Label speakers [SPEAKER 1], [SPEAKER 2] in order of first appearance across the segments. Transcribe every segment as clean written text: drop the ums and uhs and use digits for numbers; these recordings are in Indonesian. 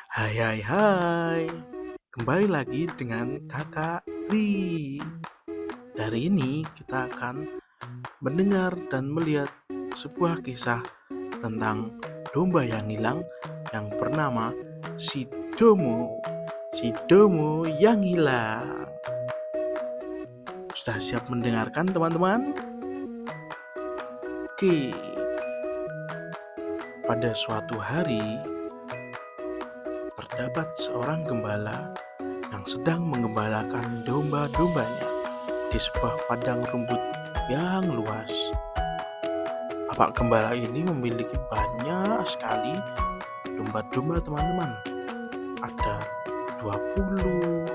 [SPEAKER 1] Hai hai hai, kembali lagi dengan kakak Tri. Dari ini kita akan mendengar dan melihat sebuah kisah tentang domba yang hilang yang bernama si Domo. Si Domo yang hilang. Sudah siap mendengarkan teman-teman? Oke, pada suatu hari terdapat seorang gembala yang sedang menggembalakan domba-dombanya di sebuah padang rumput yang luas. Bapak gembala ini memiliki banyak sekali domba-domba teman-teman. Ada 20,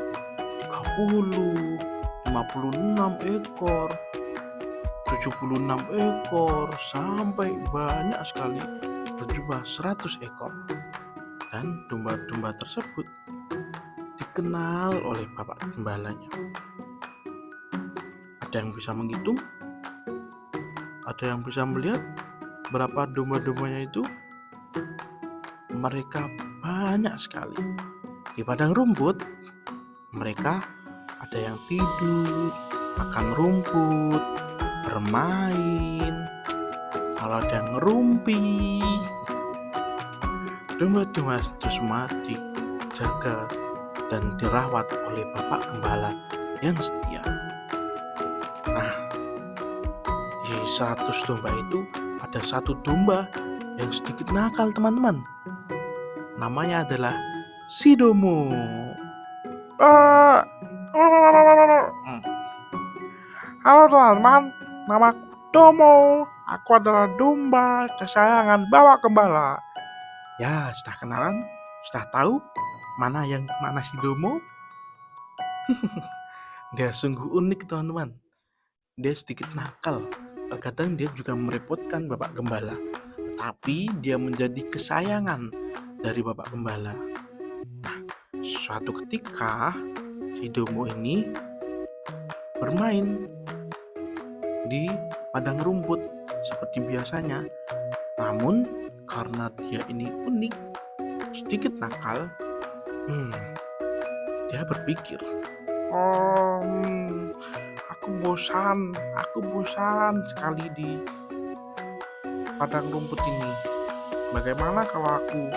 [SPEAKER 1] 30, 56 ekor, 76 ekor, sampai banyak sekali berjumlah 100 ekor. Dan domba-domba tersebut dikenal oleh bapak gembalanya. Ada yang bisa menghitung, ada yang bisa melihat berapa domba-dombanya itu. Mereka banyak sekali. Di padang rumput, mereka ada yang tidur, makan rumput, bermain. Kalau ada yang ngerumpi, domba-domba itu semua dijaga dan dirawat oleh bapak gembala yang setia. Nah, di 100 domba itu ada satu domba yang sedikit nakal teman-teman. Namanya adalah si Domo.
[SPEAKER 2] Eh, Halo teman-teman, namaku Domo. Aku adalah domba kesayangan Bapak Gembala.
[SPEAKER 1] Ya, sudah kenalan? Sudah tahu mana si Domo? Dia sungguh unik teman-teman. Dia sedikit nakal. Terkadang dia juga merepotkan Bapak Gembala. Tetapi dia menjadi kesayangan dari Bapak Gembala. Nah, suatu ketika si Domo ini bermain di padang rumput seperti biasanya. Namun karena dia ini unik, sedikit nakal, dia berpikir,
[SPEAKER 2] Oh, aku bosan sekali di padang rumput ini. Bagaimana kalau aku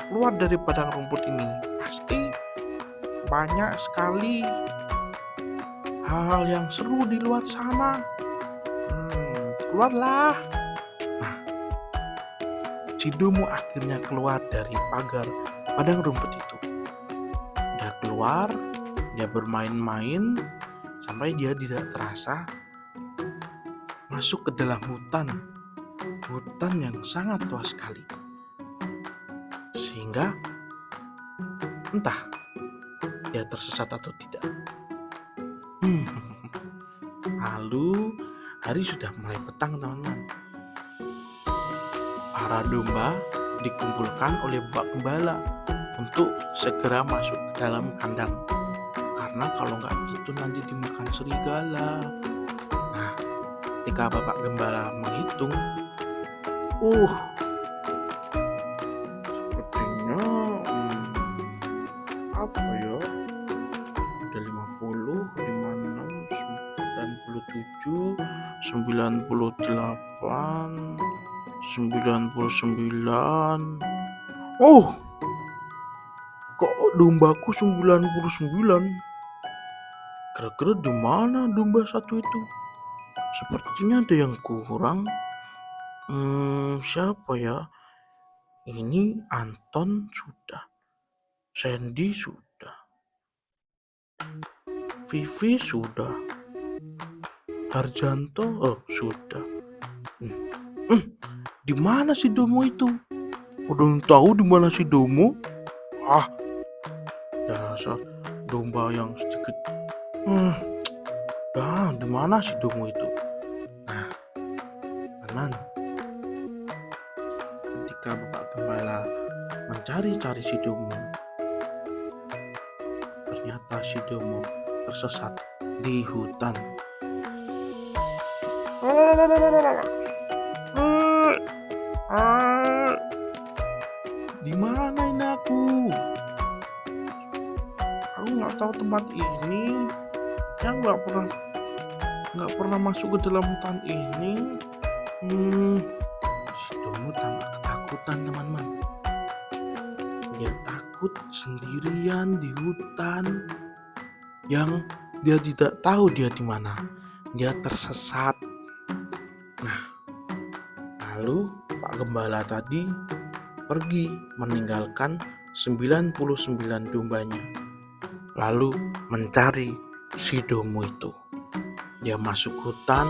[SPEAKER 2] keluar dari padang rumput ini? Pasti banyak sekali hal-hal yang seru di luar sana. Keluarlah.
[SPEAKER 1] si Domo akhirnya keluar dari pagar padang rumput itu. Dia keluar, dia bermain-main sampai dia tidak terasa masuk ke dalam hutan yang sangat luas sekali. Sehingga entah dia tersesat atau tidak. Lalu hari sudah mulai petang teman-teman. Para domba dikumpulkan oleh Bapak Gembala untuk segera masuk ke dalam kandang. Karena kalau nggak gitu nanti dimakan serigala. Nah, ketika Bapak Gembala menghitung, sepertinya apa ya? Ada 50, 56, 97, 98, 99. Kok dombaku 99? Kira-kira di mana domba satu itu? Sepertinya ada yang kurang. Siapa ya? Ini Anton sudah, Sandy sudah, Vivi sudah, Harjanto sudah. Di mana si Domo itu? Udah tahu di mana si Domo? Dasar domba yang sedikit. Di mana si Domo itu? Nah, teman, ketika Bapak Gembala mencari-cari si Domo, ternyata si Domo tersesat di hutan. Di
[SPEAKER 2] Gimana ini aku? Aku nggak tahu tempat ini. Aku nggak pernah masuk ke dalam hutan ini.
[SPEAKER 1] Si Domo tampak ketakutan, teman-teman. Dia takut sendirian di hutan yang dia tidak tahu dia di mana. Dia tersesat. Nah, lalu Pak Gembala tadi pergi meninggalkan 99 dombanya. Lalu mencari si Domo itu. Dia masuk hutan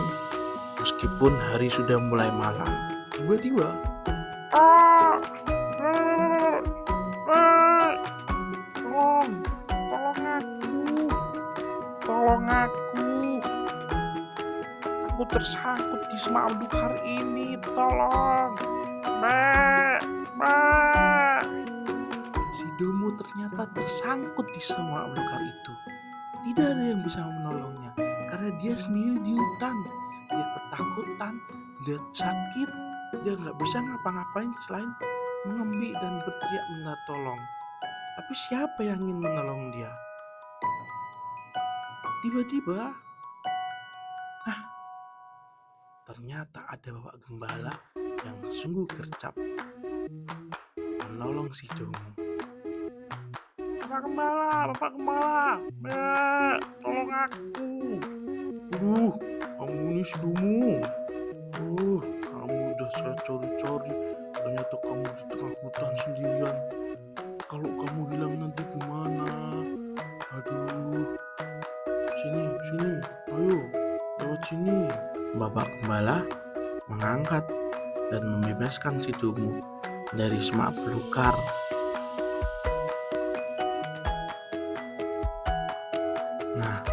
[SPEAKER 1] meskipun hari sudah mulai malam. Tiba-tiba,
[SPEAKER 2] Ah, ah, ah, tolong aku. Aku tersangkut di semak belukar ini, tolong.
[SPEAKER 1] si Domo ternyata tersangkut di semak belukar itu. Tidak ada yang bisa menolongnya karena dia sendiri di hutan. Dia ketakutan, dia sakit, dia nggak bisa ngapa-ngapain selain mengembik dan berteriak minta tolong. Tapi siapa yang ingin menolong dia? Tiba-tiba, ternyata ada Bapak Gembala yang sungguh gercep menolong si Domo.
[SPEAKER 2] Bapak Gembala, tolong aku.
[SPEAKER 1] Kamu ini si Domo. Kamu udah saya cari-cari, ternyata kamu di tengah hutan sendirian. Kalau kamu hilang nanti gimana? Aduh, sini, ayo, lewat sini. Bapak Gembala mengangkat dan membebaskan si Domo dari semak belukar. Nah,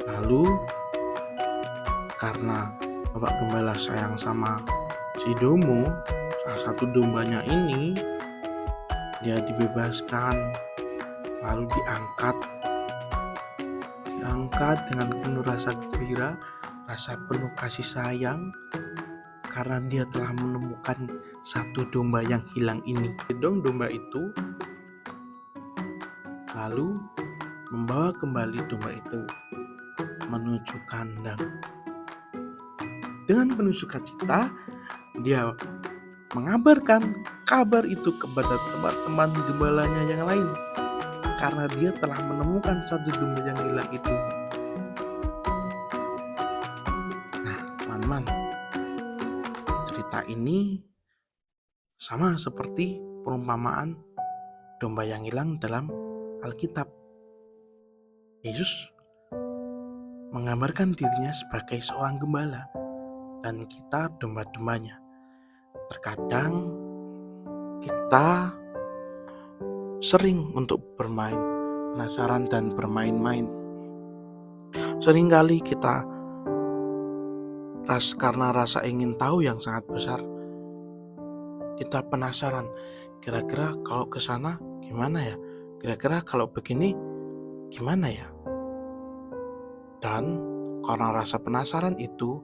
[SPEAKER 1] lalu karena Bapak Gembala sayang sama si Domo, salah satu dombanya ini, dia dibebaskan, lalu diangkat dengan penuh rasa gembira, rasa penuh kasih sayang, karena dia telah menemukan satu domba yang hilang ini. Domba itu lalu membawa kembali domba itu menuju kandang. Dengan penuh sukacita, dia mengabarkan kabar itu kepada teman-teman gembalanya yang lain, karena dia telah menemukan satu domba yang hilang itu. Nah, teman-teman, cerita ini sama seperti perumpamaan domba yang hilang dalam Alkitab. Yesus menggambarkan dirinya sebagai seorang gembala dan kita domba-dombanya. Terkadang kita sering untuk bermain penasaran dan bermain-main. Seringkali kita karena rasa ingin tahu yang sangat besar, kita penasaran, kira-kira kalau ke sana gimana ya? Kira-kira kalau begini gimana ya? Dan karena rasa penasaran itu,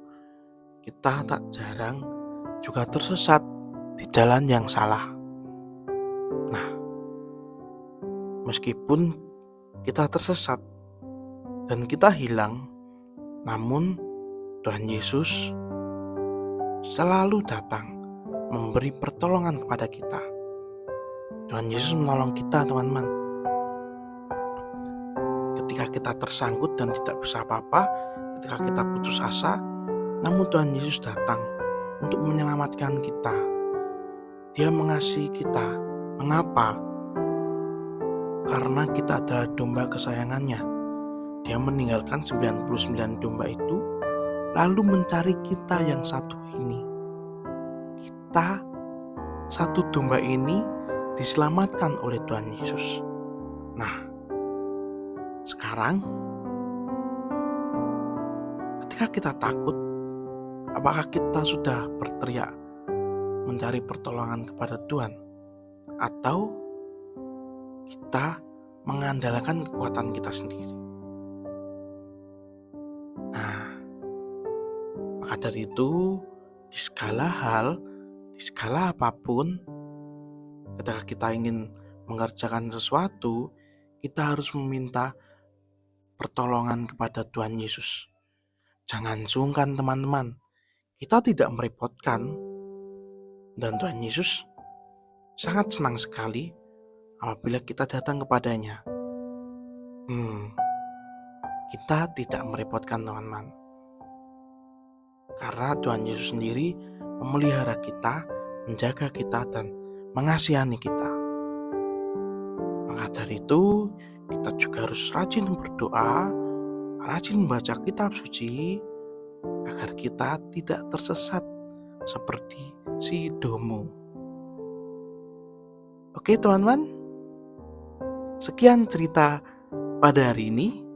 [SPEAKER 1] kita tak jarang juga tersesat di jalan yang salah. Nah, meskipun kita tersesat dan kita hilang, namun Tuhan Yesus selalu datang memberi pertolongan kepada kita. Tuhan Yesus menolong kita, teman-teman. Ketika kita tersangkut dan tidak bisa apa-apa, ketika kita putus asa, namun Tuhan Yesus datang untuk menyelamatkan kita. Dia mengasihi kita. Mengapa? Karena kita adalah domba kesayangannya. Dia meninggalkan 99 domba itu, lalu mencari kita yang satu ini. Kita, satu domba ini, diselamatkan oleh Tuhan Yesus. Nah, sekarang ketika kita takut, apakah kita sudah berteriak mencari pertolongan kepada Tuhan? Atau kita mengandalkan kekuatan kita sendiri? Nah, maka dari itu, di segala hal, di segala apapun, Ketika kita ingin mengerjakan sesuatu, kita harus meminta pertolongan kepada Tuhan Yesus. Jangan sungkan teman-teman, kita tidak merepotkan, dan Tuhan Yesus sangat senang sekali apabila kita datang kepadanya. Kita tidak merepotkan teman-teman, karena Tuhan Yesus sendiri memelihara kita, menjaga kita, dan mengasihani kita. Maka dari itu, kita juga harus rajin berdoa, rajin membaca kitab suci, agar kita tidak tersesat seperti si Domo. Oke teman-teman, sekian cerita pada hari ini.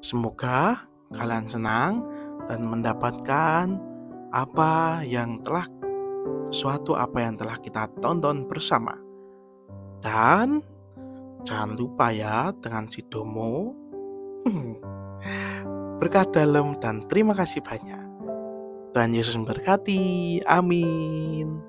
[SPEAKER 1] Semoga kalian senang dan mendapatkan sesuatu apa yang telah kita tonton bersama. Dan jangan lupa ya dengan si Domo. Berkah dalam dan terima kasih banyak. Tuhan Yesus memberkati. Amin.